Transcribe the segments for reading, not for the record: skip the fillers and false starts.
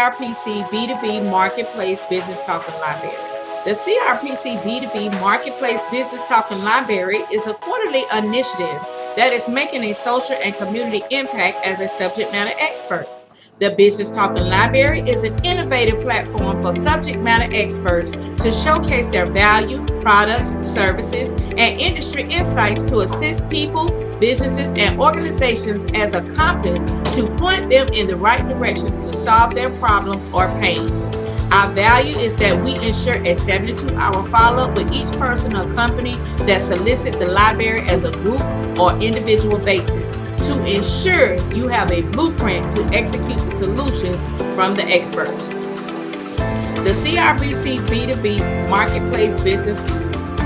CRPC B2B Marketplace Business Talking Library. The CRPC B2B Marketplace Business Talking Library is a quarterly initiative that is making a social and community impact as a subject matter expert. The Business Talking Library is an innovative platform for subject matter experts to showcase their value, products, services, and industry insights to assist people, businesses, and organizations as a compass to point them in the right directions to solve their problem or pain. Our value is that we ensure a 72-hour follow-up with each person or company that solicit the library as a group or individual basis to ensure you have a blueprint to execute the solutions from the experts. The CRPC B2B Marketplace Business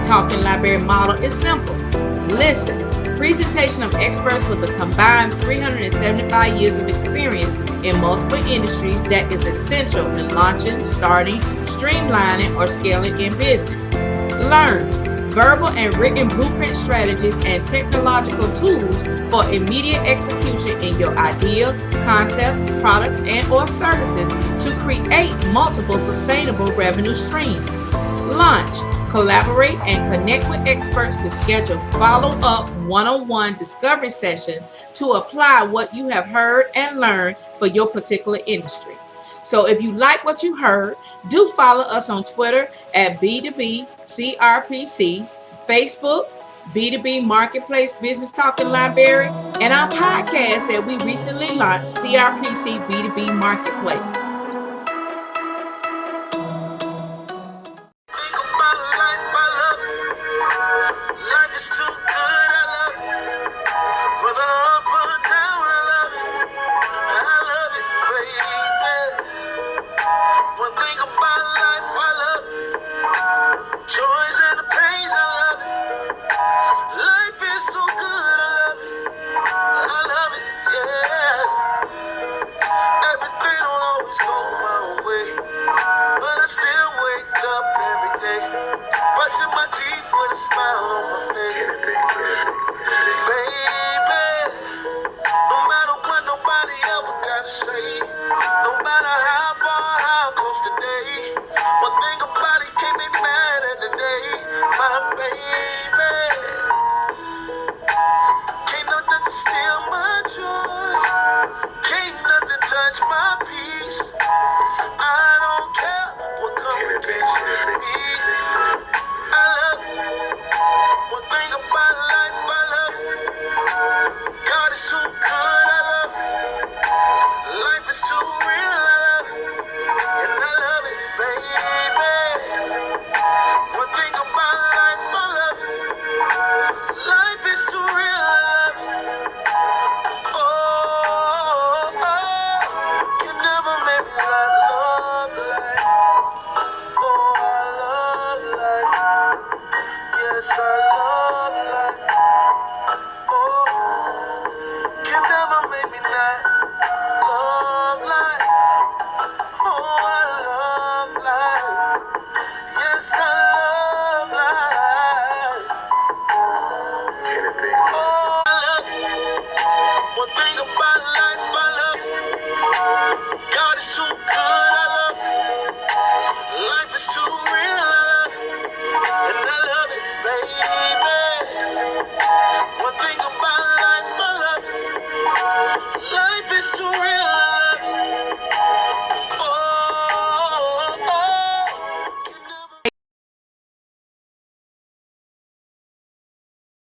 Talking Library model is simple. Listen. Presentation of experts with a combined 375 years of experience in multiple industries that is essential in launching, starting, streamlining, or scaling in business. Learn verbal and written blueprint strategies and technological tools for immediate execution in your idea, concepts, products, and/or services to create multiple sustainable revenue streams. Launch. Collaborate and connect with experts to schedule follow-up one-on-one discovery sessions to apply what you have heard and learned for your particular industry. So if you like what you heard, do follow us on Twitter at B2BCRPC, Facebook, B2B Marketplace Business Talking Library, and our podcast that we recently launched, CRPC B2B Marketplace.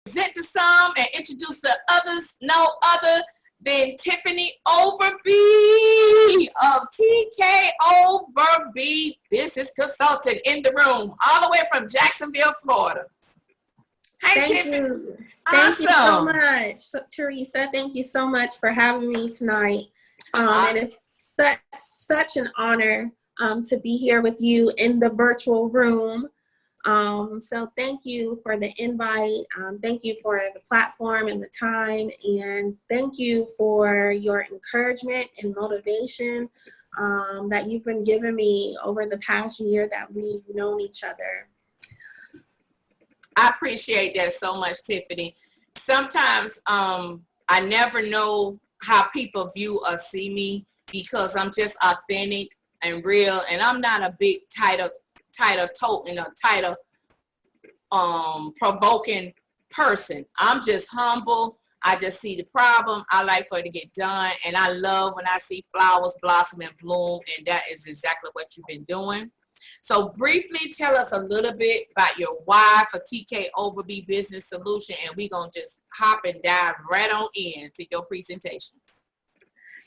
Present to some and introduce the others, no other than Tiffany Overby of TKOverby Business Consulting in the room, all the way from Jacksonville, Florida. Hey, Tiffany. Thank you so much, Teresa. Thank you so much for having me tonight. It is such an honor to be here with you in the virtual room. So thank you for the invite. Thank you for the platform and the time. And thank you for your encouragement and motivation that you've been giving me over the past year that we've known each other. I appreciate that so much, Tiffany. Sometimes I never know how people view or see me because I'm just authentic and real, and I'm not a big title provoking person. I'm just humble. I just see the problem. I like for it to get done, and I love when I see flowers blossom and bloom, and that is exactly what you've been doing. So briefly tell us a little bit about your why for TK Overby Business Solution, and we're going to just hop and dive right on into your presentation.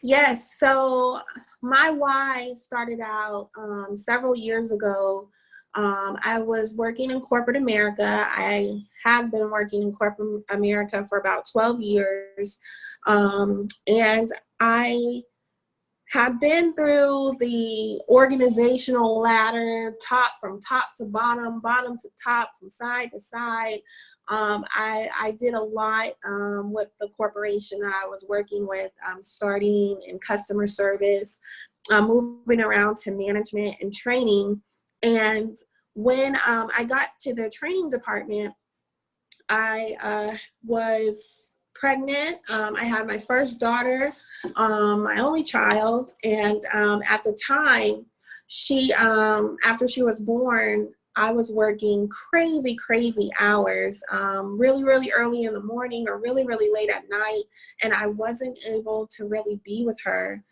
Yes, so my why started out several years ago. I was working in corporate America. I have been working in corporate America for about 12 years. And I have been through the organizational ladder, from top to bottom, bottom to top, from side to side. I did a lot with the corporation that I was working with, starting in customer service, moving around to management and training. And when I got to the training department, I was pregnant. I had my first daughter, my only child, and at the time, after she was born, I was working crazy hours, really early in the morning or really late at night, and I wasn't able to really be with her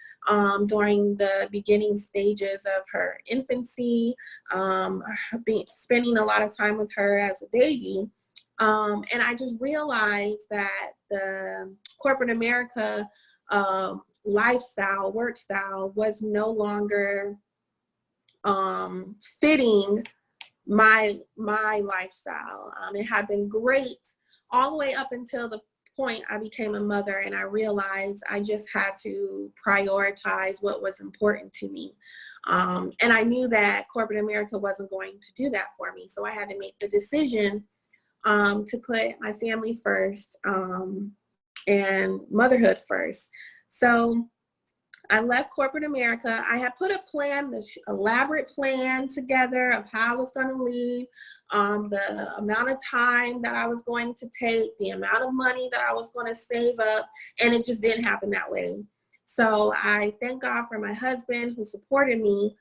during the beginning stages of her infancy, spending a lot of time with her as a baby. And I just realized that the corporate America work style was no longer fitting my lifestyle. It had been great all the way up until the point I became a mother, and I realized I just had to prioritize what was important to me. And I knew that corporate America wasn't going to do that for me. So I had to make the decision to put my family first and motherhood first. So I left corporate America. I had put a plan, this elaborate plan together of how I was going to leave, the amount of time that I was going to take, the amount of money that I was going to save up, and it just didn't happen that way. So I thank God for my husband who supported me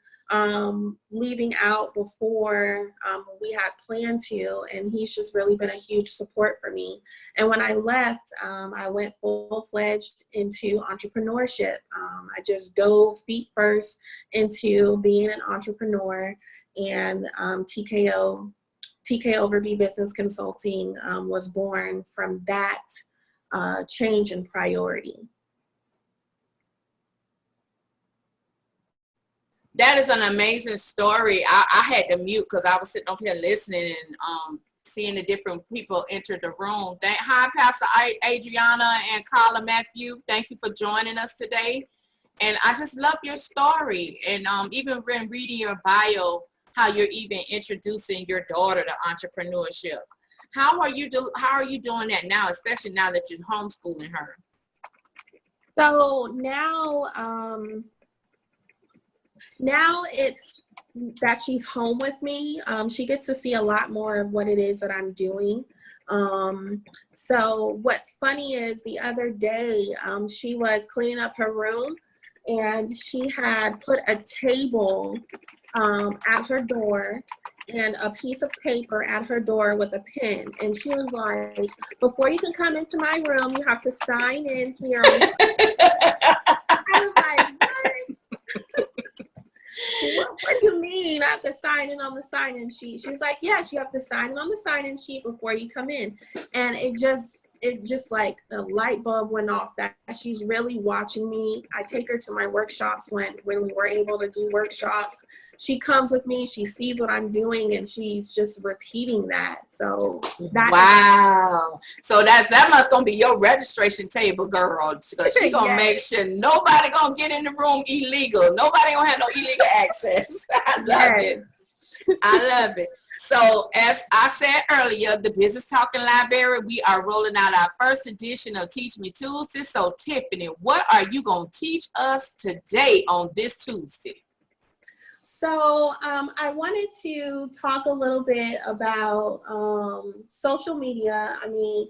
leaving out before we had planned to, and he's just really been a huge support for me. And when I left, I went full-fledged into entrepreneurship. I just dove feet first into being an entrepreneur, and TK Overby Business Consulting was born from that change in priority. That is an amazing story. I had to mute because I was sitting up here listening and seeing the different people enter the room. Hi, Pastor Adriana and Carla Matthew. Thank you for joining us today. And I just love your story. And even when reading your bio, how you're even introducing your daughter to entrepreneurship. How are you doing that now, especially now that you're homeschooling her? So now it's that she's home with me. She gets to see a lot more of what it is that I'm doing. So what's funny is the other day, she was cleaning up her room, and she had put a table at her door and a piece of paper at her door with a pen. And she was like, before you can come into my room, you have to sign in here. I was like, what? What do you mean I have to sign in on the sign-in sheet? She was like, yes, you have to sign in on the sign-in sheet before you come in. And it just like a light bulb went off that she's really watching me. I take her to my workshops when we were able to do workshops. She comes with me, she sees what I'm doing, and she's just repeating that. So wow. So that must gonna be your registration table, girl. Because she gonna make sure nobody gonna get in the room illegal. Nobody gonna have no illegal access. I love it. I love it. So as I said earlier, the Business Talking Library, we are rolling out our first edition of Teach Me Tuesday. So Tiffany, what are you going to teach us today on this Tuesday? So I wanted to talk a little bit about social media. I mean,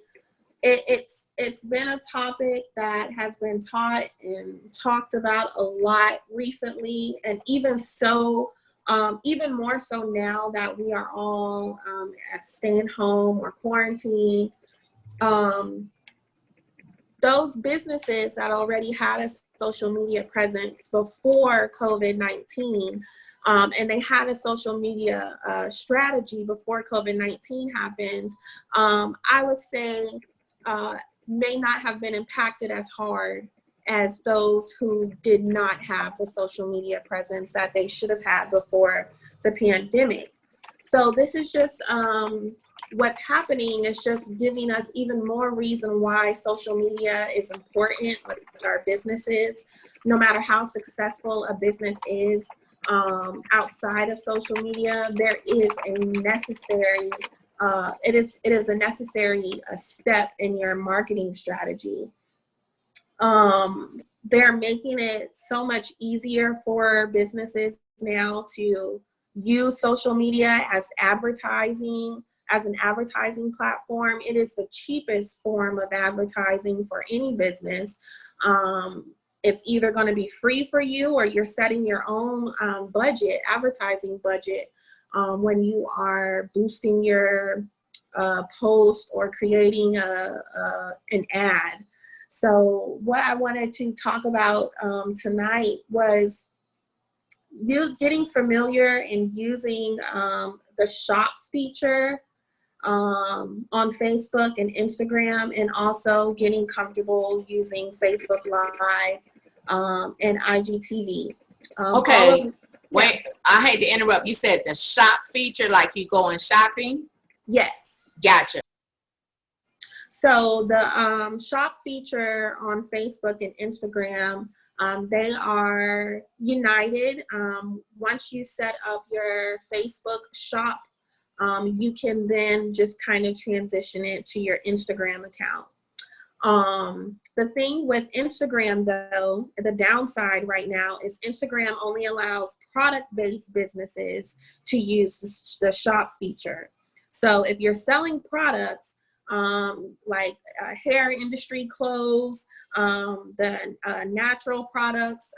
it's it's been a topic that has been taught and talked about a lot recently, and even more so now that we are all staying home or quarantined. Those businesses that already had a social media presence before COVID-19, and they had a social media strategy before COVID-19 happened, I would say may not have been impacted as hard as those who did not have the social media presence that they should have had before the pandemic. So this is just what's happening is just giving us even more reason why social media is important with our businesses. No matter how successful a business is outside of social media, there is a necessary it is a necessary step in your marketing strategy. They're making it so much easier for businesses now to use social media as an advertising platform. It is the cheapest form of advertising for any business. It's either going to be free for you, or you're setting your own advertising budget, when you are boosting your post or creating an ad. So what I wanted to talk about tonight was you getting familiar and using the shop feature on Facebook and Instagram, and also getting comfortable using Facebook Live and IGTV. Okay. Wait, I hate to interrupt. You said the shop feature, like you going shopping? Yes. Gotcha. So the shop feature on Facebook and Instagram, they are united. Once you set up your Facebook shop, you can then just kind of transition it to your Instagram account. The thing with Instagram, though, the downside right now is Instagram only allows product-based businesses to use the shop feature. So if you're selling products like hair industry clothes, the natural products,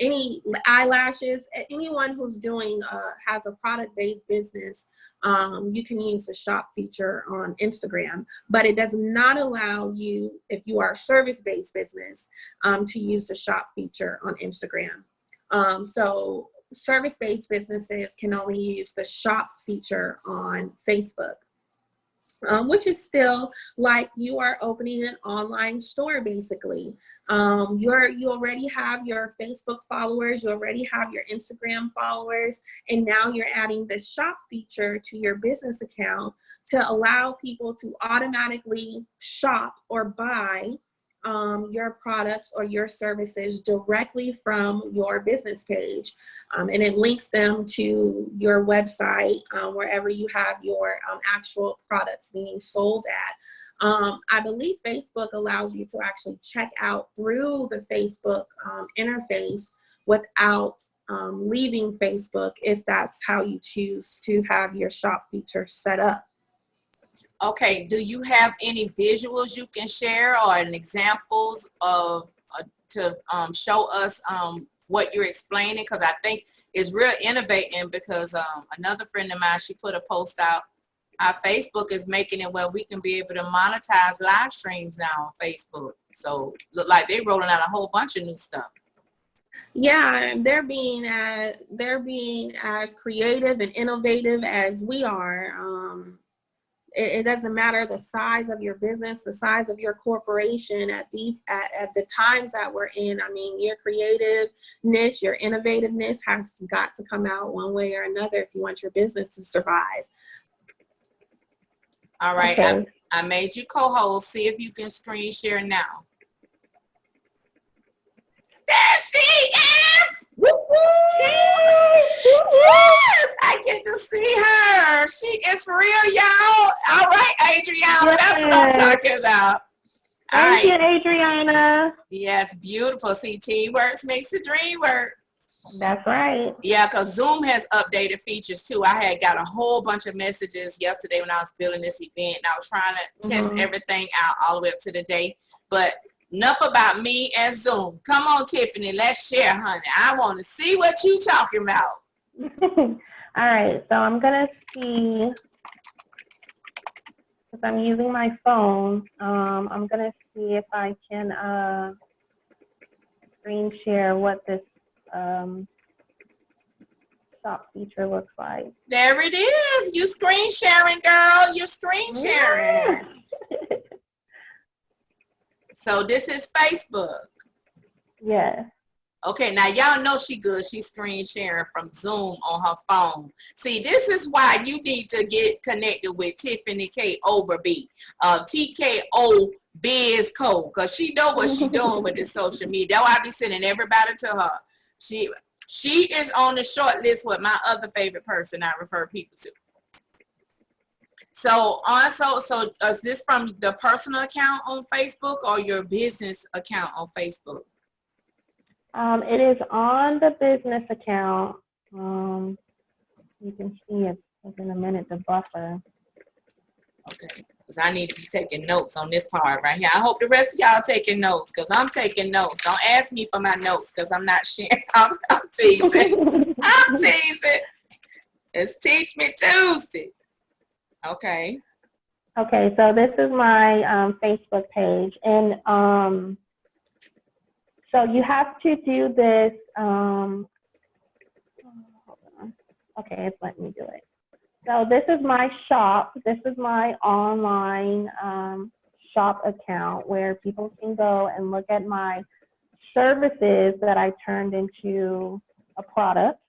any eyelashes, anyone who's doing has a product-based business, you can use the shop feature on Instagram, but it does not allow you, if you are a service-based business, to use the shop feature on Instagram. So service-based businesses can only use the shop feature on Facebook. Which is still like you are opening an online store, basically. You already have your Facebook followers, you already have your Instagram followers, and now you're adding the shop feature to your business account to allow people to automatically shop or buy your products or your services directly from your business page. And it links them to your website, wherever you have your actual products being sold at. I believe Facebook allows you to actually check out through the Facebook interface without leaving Facebook, if that's how you choose to have your shop feature set up. Okay, do you have any visuals you can share or an examples of to show us what you're explaining? Because I think it's real innovating, because another friend of mine, she put a post out. Our Facebook is making it where we can be able to monetize live streams now on Facebook. So look like they're rolling out a whole bunch of new stuff. Yeah, they're being as creative and innovative as we are. It doesn't matter the size of your business, the size of your corporation at the times that we're in. I mean, your creativeness, your innovativeness has got to come out one way or another if you want your business to survive. All right, okay. I made you co-host. See if you can screen share now. There she is! Woo woo! Yes, I get to see her. She is real, y'all. All right, Adriana, that's what I'm talking about. Thank you, Adriana. Yes, beautiful. See, teamwork makes the dream work. That's right. Yeah, because Zoom has updated features too. I had got a whole bunch of messages yesterday when I was building this event, and I was trying to test everything out all the way up to the day. But enough about me and Zoom. Come on, Tiffany, let's share, honey. I want to see what you talking about. All right, so I'm going to see, because I'm using my phone, I'm going to see if I can screen share what this shop feature looks like. There it is. You screen sharing, girl. You're screen sharing. Yeah. So this is Facebook. Yes. Okay, now y'all know she good. She's screen sharing from Zoom on her phone. See, this is why you need to get connected with Tiffany K Overby, TKO Biz Code, because she know what she doing with this social media. That's why I be sending everybody to her. She is on the short list with my other favorite person I refer people to. So also, is this from the personal account on Facebook or your business account on Facebook? It is on the business account. You can see it's taking a minute to buffer. Okay, because I need to be taking notes on this part right here. I hope the rest of y'all taking notes, because I'm taking notes. Don't ask me for my notes, because I'm not sharing. I'm teasing. I'm teasing. It's Teach Me Tuesday. Okay. Okay, so this is my Facebook page, and so you have to do this. Hold on. Okay, it's letting me do it. So this is my shop. This is my online shop account where people can go and look at my services that I turned into a product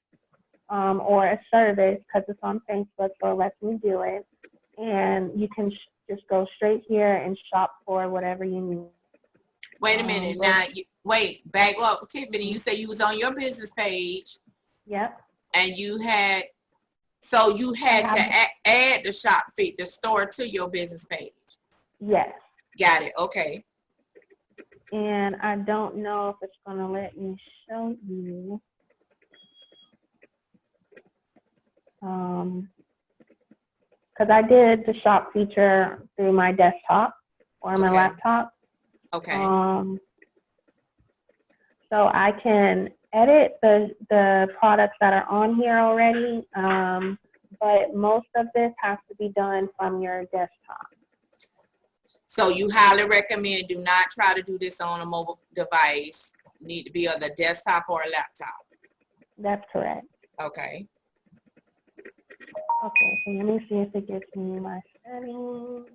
or a service, because it's on Facebook, so it lets me do it. And you can just go straight here and shop for whatever you need. Wait a minute. Now, back up. Tiffany, you say you was on your business page. Yep. And you had to add the shop feed, the store to your business page. Yes. Got it. Okay. And I don't know if it's going to let me show you. Because I did the shop feature through my desktop or my laptop. Okay. So I can edit the products that are on here already, but most of this has to be done from your desktop. So you highly recommend do not try to do this on a mobile device. You need to be on the desktop or a laptop. That's correct. Okay. Okay, so let me see if it gives me my settings.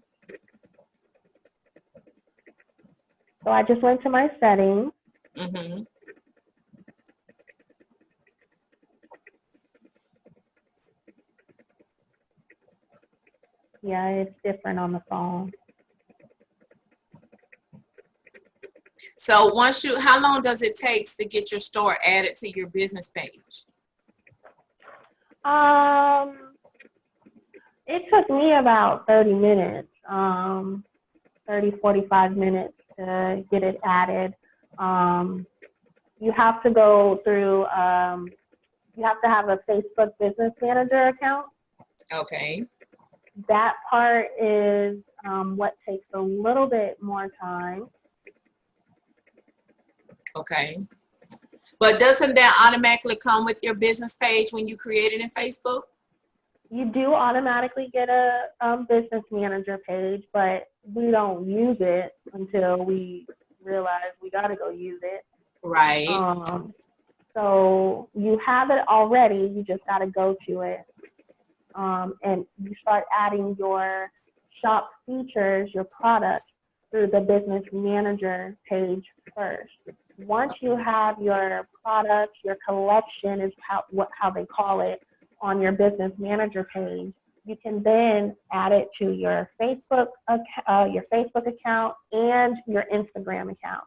So I just went to my settings. Mm-hmm. Yeah, it's different on the phone. So how long does it take to get your store added to your business page? It took me about 30 minutes, 45 minutes to get it added. You have to go through, you have to have a Facebook Business Manager account. Okay. That part is what takes a little bit more time. Okay. But doesn't that automatically come with your business page when you create it in Facebook? You do automatically get a business manager page, but we don't use it until we realize we got to go use it. Right. So you have it already. You just got to go to it. And you start adding your shop features, your products, through the business manager page first. Once you have your products, your collection is how they call it, on your business manager page, you can then add it to your Facebook account and your Instagram account.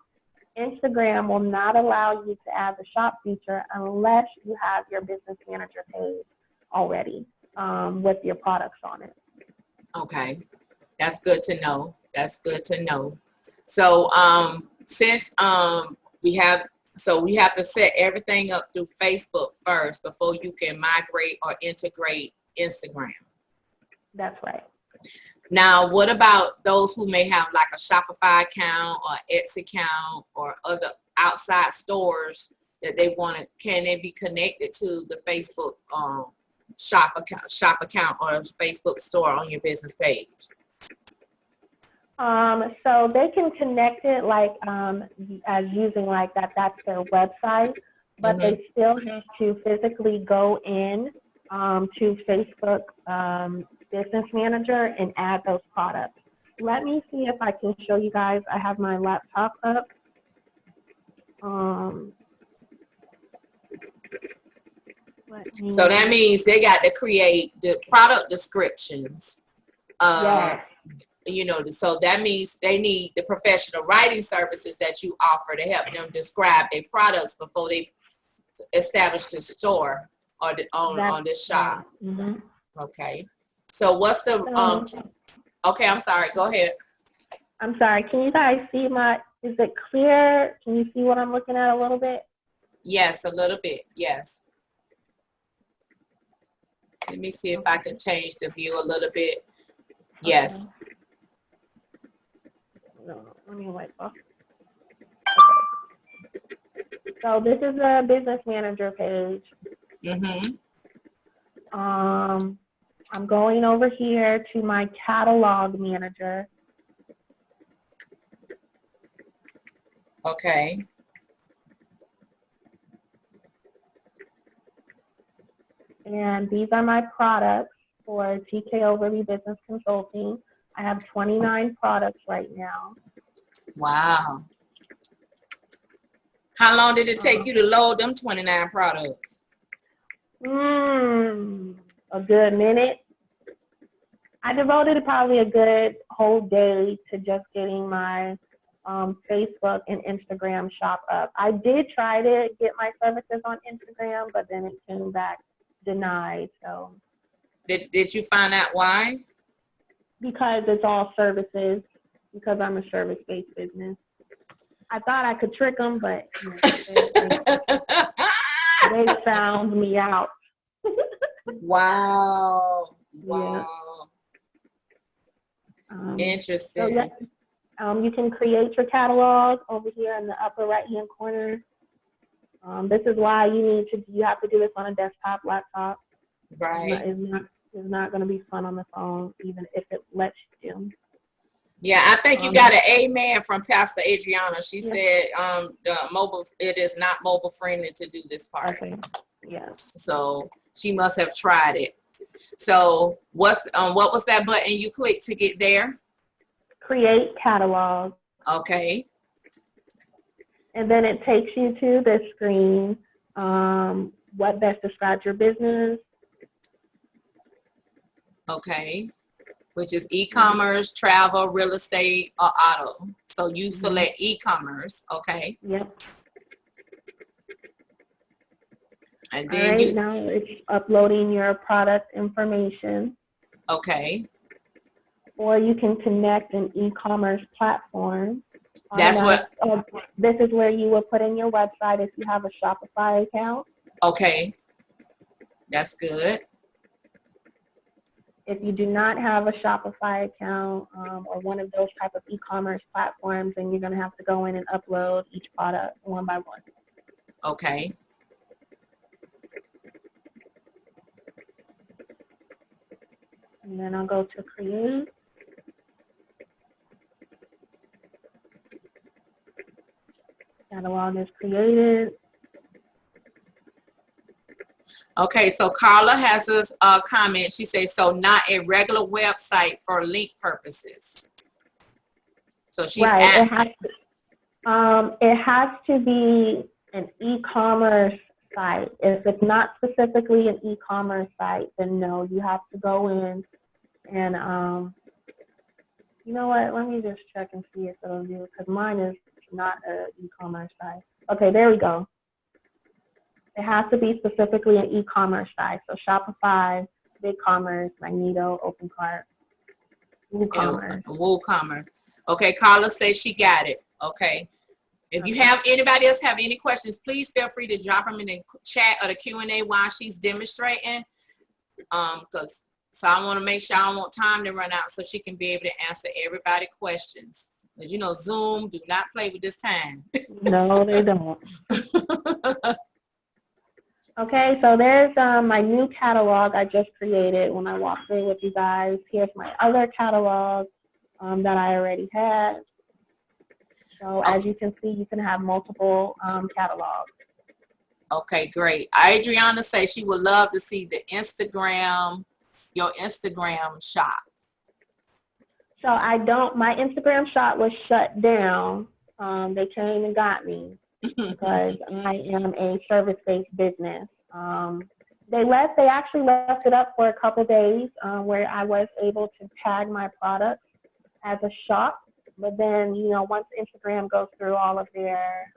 Instagram will not allow you to add the shop feature unless you have your business manager page already with your products on it. Okay, that's good to know. That's good to know. So since we have So we have to set everything up through Facebook first before you can migrate or integrate Instagram. That's right. Now, what about those who may have like a Shopify account or Etsy account or other outside stores that they want to, can they be connected to the Facebook shop account or Facebook store on your business page? So they can connect it like as using like that's their website, but they still have to physically go in to Facebook Business Manager and add those products. Let me see if I can show you guys. I have my laptop up. So that means they got to create the product descriptions. Yes. You know, so that means they need the professional writing services that you offer to help them describe their products before they establish the store or on the shop. Okay. So what's the okay, I'm sorry, go ahead. I'm sorry, can you guys see is it clear? Can you see what I'm looking at a little bit? Yes, a little bit, yes. Let me see if I can change the view a little bit. Yes. No, let me wipe off. Okay. So this is the Business Manager page. I'm going over here to my Catalog Manager. Okay. And these are my products for TKOverby Business Consulting. I have 29 products right now. Wow. How long did it take you to load them 29 products? A good minute. I devoted probably a good whole day to just getting my Facebook and Instagram shop up. I did try to get my services on Instagram, but then it came back denied. So did you find out why? Because it's all services, because I'm a service-based business. I thought I could trick them, but they found me out. Wow. Yeah. Interesting. So yeah, you can create your catalog over here in the upper right-hand corner. This is why you have to do this on a desktop, laptop. Right. It's not going to be fun on the phone, even if it lets you. Yeah, I think you got an amen from Pastor Adriana. She said it is not mobile friendly to do this part. Okay. Yes. So she must have tried it. So what was that button you clicked to get there? Create catalog. Okay. And then it takes you to this screen. What best describes your business? Okay. Which is e-commerce, travel, real estate, or auto. So you select e-commerce. Okay. Yep. And then all right, now it's uploading your product information. Okay. Or you can connect an e-commerce platform. That's what. This is where you will put in your website if you have a Shopify account. Okay. That's good. If you do not have a Shopify account or one of those type of e-commerce platforms, then you're going to have to go in and upload each product one by one. Okay. And then I'll go to create. Catalog is created. Okay, so Carla has a comment. She says, so not a regular website for link purposes. So she's right. It has to be an e-commerce site. If it's not specifically an e-commerce site, then no, you have to go in and you know what? Let me just check and see if it'll do it, because mine is not an e-commerce site. Okay, there we go. It has to be specifically an e-commerce site. So Shopify, BigCommerce, Magneto, OpenCart, WooCommerce. WooCommerce. Okay, Carla says she got it. Okay. If you have anybody else have any questions, please feel free to drop them in the chat or the Q&A while she's demonstrating. So I want to make sure I don't want time to run out so she can be able to answer everybody's questions. As you know, Zoom do not play with this time. No, they don't. Okay, so there's my new catalog I just created when I walked in with you guys. Here's my other catalog that I already had. So as you can see, you can have multiple catalogs. Okay, great. Adriana says she would love to see the Instagram, your Instagram shop. So my Instagram shop was shut down. They came and got me because I am a service-based business. They actually left it up for a couple days where I was able to tag my products as a shop. But then, you know, once Instagram goes through all their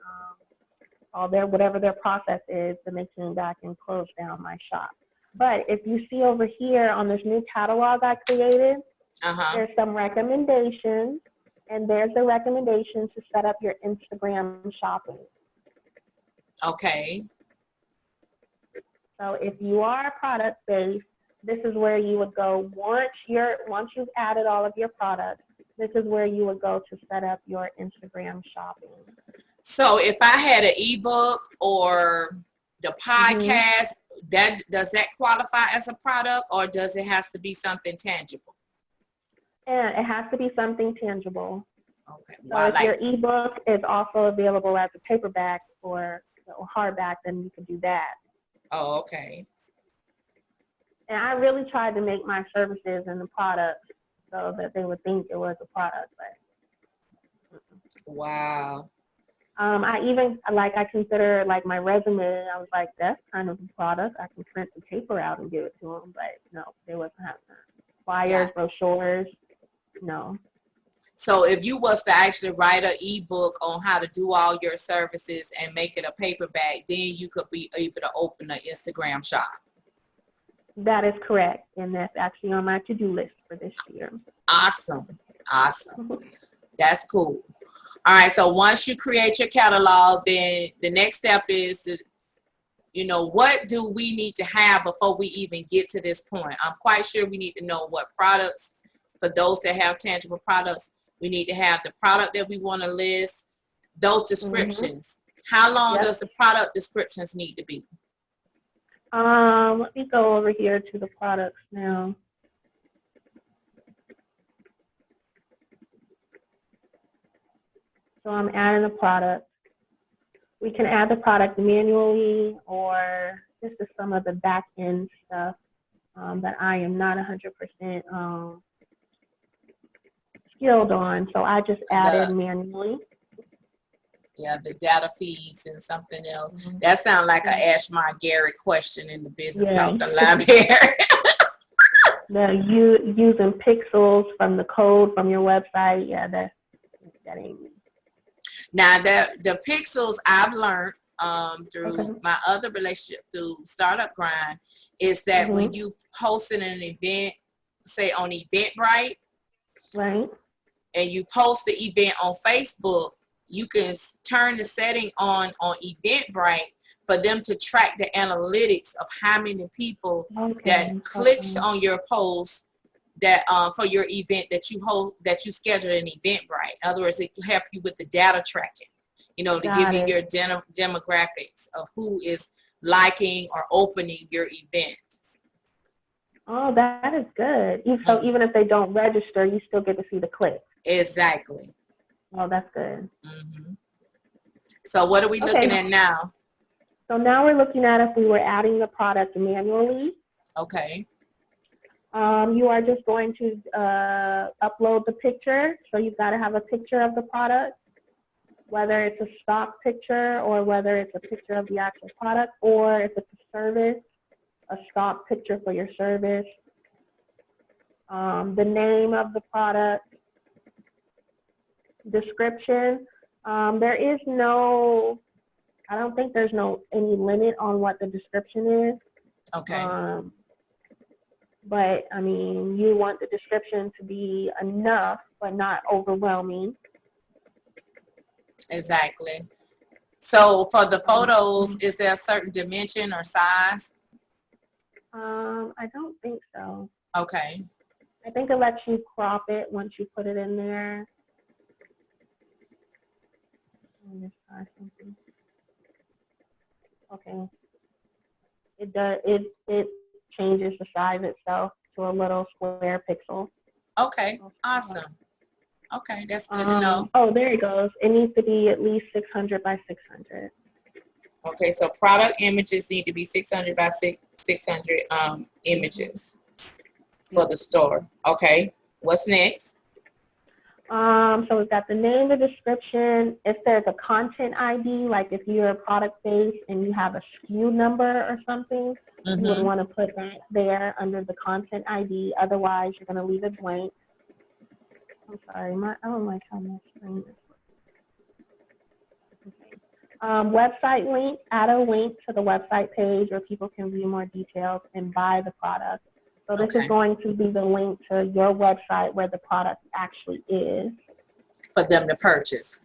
whatever their process is, then they came back and closed down my shop. But if you see over here on this new catalog I created, there's some recommendations, and there's the recommendation to set up your Instagram shopping. Okay. So if you are product-based, this is where you would go once you've added all of your products. This is where you would go to set up your Instagram shopping. So if I had an ebook or the podcast, does that qualify as a product, or does it have to be something tangible? And it has to be something tangible. Okay. So if your ebook is also available as a paperback or hardback, then you can do that. Oh, okay. And I really tried to make my services and the products so that they would think it was a product. But wow. I consider like my resume. I was like, that's kind of a product. I can print the paper out and give it to them. But no, they wasn't having flyers, brochures. No. So if you was to actually write an ebook on how to do all your services and make it a paperback, then you could be able to open an Instagram shop. That is correct. And that's actually on my to-do list for this year. Awesome. That's cool. All right. So once you create your catalog, then the next step is to, you know, what do we need to have before we even get to this point? I'm quite sure we need to know what products, for those that have tangible products, we need to have the product that we want to list, those descriptions. How long does the product descriptions need to be? Let me go over here to the products now. So I'm adding a product. We can add the product manually, or this is some of the back end stuff that I am not 100% skilled on. So I just added manually. Yeah, the data feeds and something else. That sounds like an Ash Garrett question in the business talking library. Using pixels from the code from your website. Yeah, that ain't me. Now, the pixels I've learned through my other relationship through Startup Grind is that when you post in an event, say on Eventbrite, right, and you post the event on Facebook, you can turn the setting on Eventbrite for them to track the analytics of how many people that clicks on your post that for your event that you schedule an Eventbrite. In other words, it can help you with the data tracking, you know, to give you your demographics of who is liking or opening your event. Oh, that is good. So even if they don't register, you still get to see the clicks. Exactly. Oh, that's good. So what are we looking at now? So now we're looking at if we were adding the product manually. Okay. You are just going to upload the picture. So you've got to have a picture of the product, whether it's a stock picture or whether it's a picture of the actual product, or if it's a service, a stock picture for your service, the name of the product, description. There is no, I don't think there's any limit on what the description is. Okay. But I mean, you want the description to be enough, but not overwhelming. Exactly. So for the photos, is there a certain dimension or size? I don't think so. Okay. I think it lets you crop it once you put it in there. Let me try something. Okay. It does. It changes the size itself to a little square pixel. Okay. Awesome. Okay, that's good to know. Oh, there it goes. It needs to be at least 600 by 600. Okay, so product images need to be 600 by 600 images for the store. Okay, what's next? So we've got the name, the description. If there's a content ID, like if you're product-based and you have a SKU number or something, you would want to put that there under the content ID. Otherwise, you're going to leave it blank. I'm sorry, I don't like how my screen is. Okay. Website link, add a link to the website page where people can view more details and buy the product. So this is going to be the link to your website where the product actually is. For them to purchase.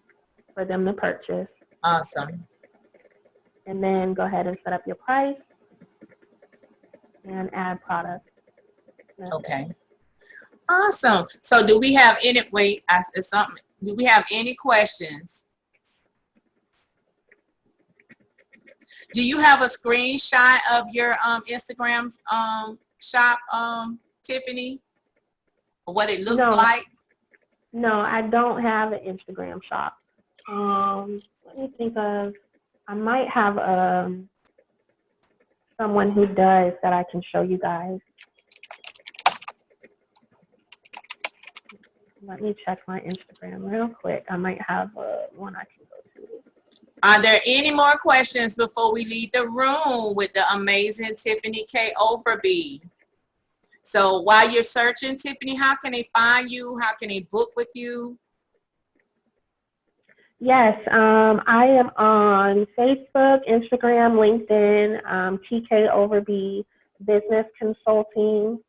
For them to purchase. Awesome. And then go ahead and set up your price and add product. Okay. Awesome. So do we have any, do we have any questions? Do you have a screenshot of your Instagram shop, Tiffany? What it looked like? No, I don't have an Instagram shop. Let me think of, I might have someone who does that I can show you guys. Let me check my Instagram real quick. I might have one I can go to. Are there any more questions before we leave the room with the amazing Tiffany K Overby? So while you're searching, Tiffany, how can they find you? How can they book with you? Yes, I am on Facebook, Instagram, LinkedIn, TKOverby Business Consulting,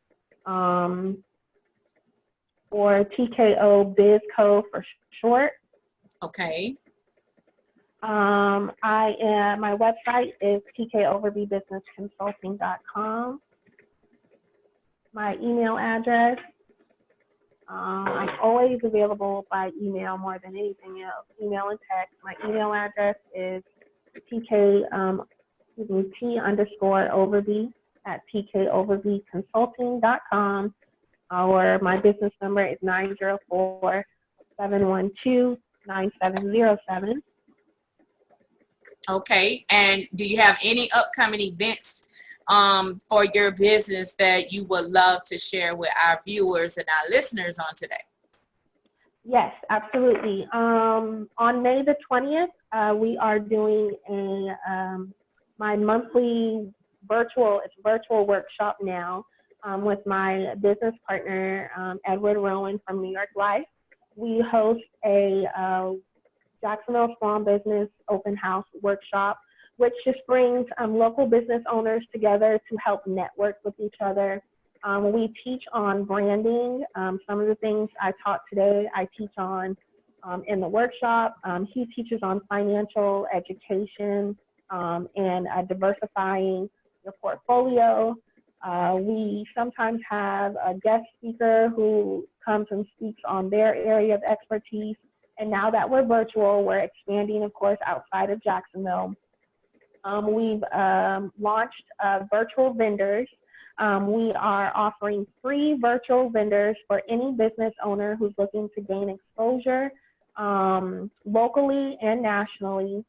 or TKO BizCo for short. Okay. My website is tkoverbybusinessconsulting.com. My email address, I'm always available by email more than anything else, email and text. My email address is T_Overby at tkoverbyconsulting.com, or my business number is 904-712-9707. Okay, and do you have any upcoming events for your business that you would love to share with our viewers and our listeners on today? Yes, absolutely. On May the 20th, we are doing my monthly virtual workshop now with my business partner, Edward Rowan from New York Life. We host a Jacksonville Small Business Open House workshop, which just brings local business owners together to help network with each other. We teach on branding. Some of the things I taught today, I teach on in the workshop. He teaches on financial education and diversifying your portfolio. We sometimes have a guest speaker who comes and speaks on their area of expertise. And now that we're virtual, we're expanding, of course, outside of Jacksonville. We've launched virtual vendors. We are offering free virtual vendors for any business owner who's looking to gain exposure locally and nationally,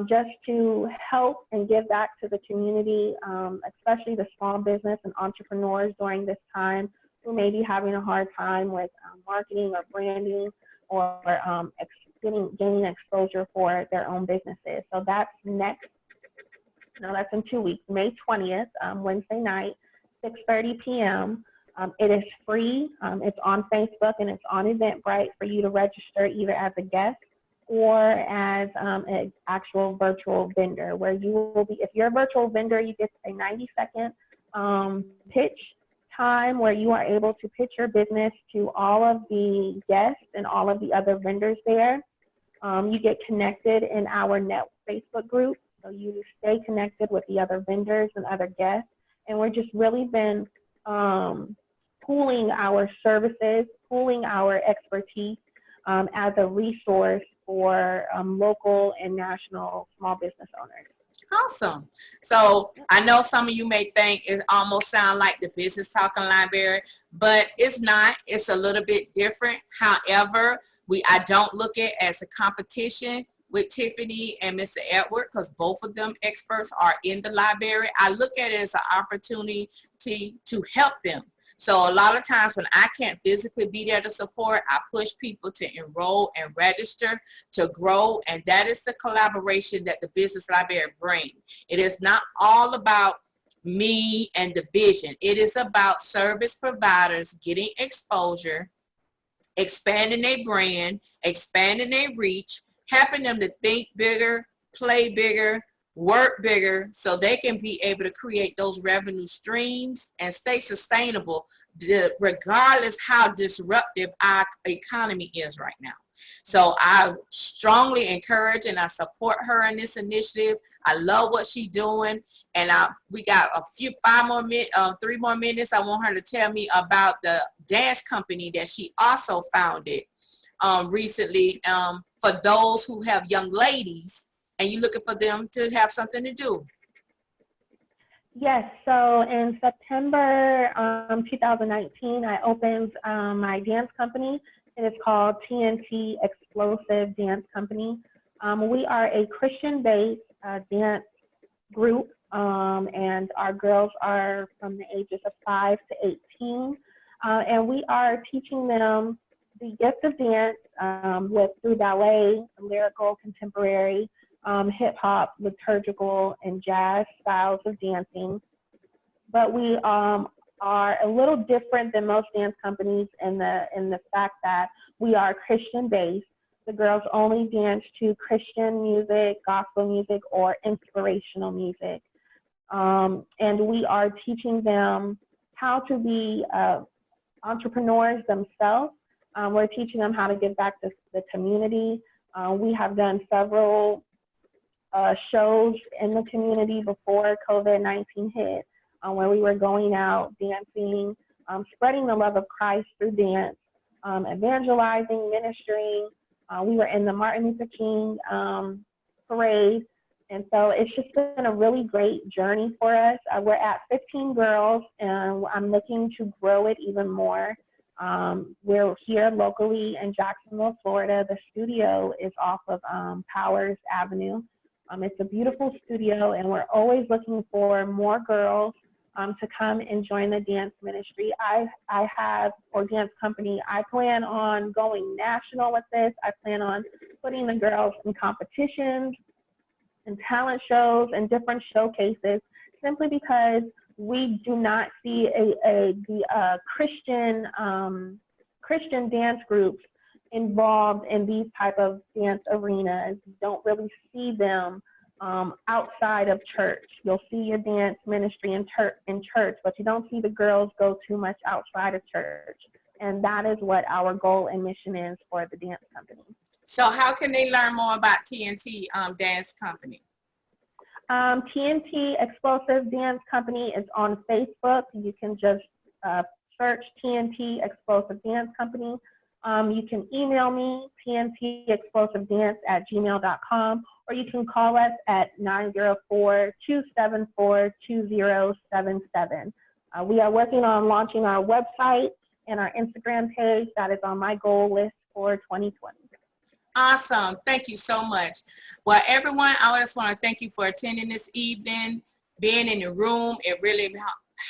just to help and give back to the community, especially the small business and entrepreneurs during this time who may be having a hard time with marketing or branding, or gaining exposure for their own businesses. So that's that's in 2 weeks, May 20th, Wednesday night, 6:30 p.m. It is free. It's on Facebook and it's on Eventbrite for you to register either as a guest or as an actual virtual vendor, where you will be, if you're a virtual vendor, you get a 90-second pitch time where you are able to pitch your business to all of the guests and all of the other vendors there. You get connected in our net Facebook group, so you stay connected with the other vendors and other guests. And we're just really been pooling our services, pooling our expertise as a resource for local and national small business owners. Awesome. So I know some of you may think it almost sound like the Business Talking Library, but it's not. It's a little bit different. However, I don't look at it as a competition with Tiffany and Mr. Edward, because both of them experts are in the library. I look at it as an opportunity to help them. So a lot of times when I can't physically be there to support, I push people to enroll and register to grow. And that is the collaboration that the Business Library brings. It is not all about me and the vision. It is about service providers getting exposure, expanding their brand, expanding their reach, helping them to think bigger, play bigger, work bigger, so they can be able to create those revenue streams and stay sustainable regardless how disruptive our economy is right now. So I strongly encourage and I support her in this initiative. I love what she's doing, and we got 3 more minutes. I want her to tell me about the dance company that she also founded recently, for those who have young ladies and you're looking for them to have something to do. Yes, so in September 2019, I opened my dance company. It is called TNT Explosive Dance Company. We are a Christian-based dance group, and our girls are from the ages of 5 to 18, and we are teaching them the gift of dance through ballet, lyrical, contemporary, hip hop, liturgical, and jazz styles of dancing. But we are a little different than most dance companies in the fact that we are Christian based. The girls only dance to Christian music, gospel music, or inspirational music. And we are teaching them how to be entrepreneurs themselves. We're teaching them how to give back to the community. We have done several shows in the community before COVID-19 hit, where we were going out, dancing, spreading the love of Christ through dance, evangelizing, ministering. We were in the Martin Luther King parade. And so it's just been a really great journey for us. We're at 15 girls, and I'm looking to grow it even more. We're here locally in Jacksonville, Florida. The studio is off of Powers Avenue. It's a beautiful studio, and we're always looking for more girls to come and join the dance ministry. I have, for dance company, I plan on going national with this. I plan on putting the girls in competitions and talent shows and different showcases, simply because we do not see the Christian dance groups involved in these type of dance arenas. You don't really see them outside of church. You'll see your dance ministry in church, but you don't see the girls go too much outside of church. And that is what our goal and mission is for the dance company. So how can they learn more about TNT Dance Company? TNT Explosive Dance Company is on Facebook. You can just search TNT Explosive Dance Company. You can email me, tntexplosivedance@gmail.com, or you can call us at 904-274-2077. We are working on launching our website and our Instagram page. That is on my goal list for 2020. Awesome. Thank you so much. Well, everyone, I just want to thank you for attending this evening, being in the room. It really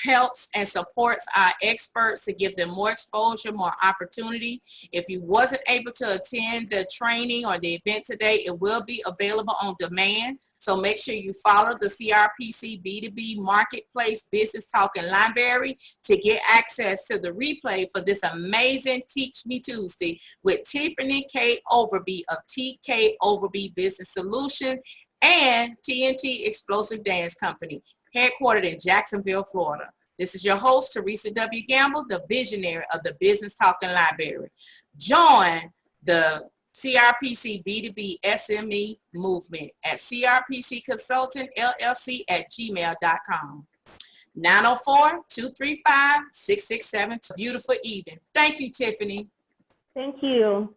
helps and supports our experts to give them more exposure, more opportunity. If you wasn't able to attend the training or the event today, it will be available on demand. So make sure you follow the CRPC B2B Marketplace Business Talking Library to get access to the replay for this amazing Teach Me Tuesday with Tiffany K Overby of TKOverby Business Solution and TNT Explosive Dance Company, headquartered in Jacksonville, Florida. This is your host, Therese Gamble, the visionary of the Business Talking Library. Join the CRPC B2B SME Movement at crpcconsultingllc@gmail.com. 904-235-6672. Beautiful evening. Thank you, Tiffany. Thank you.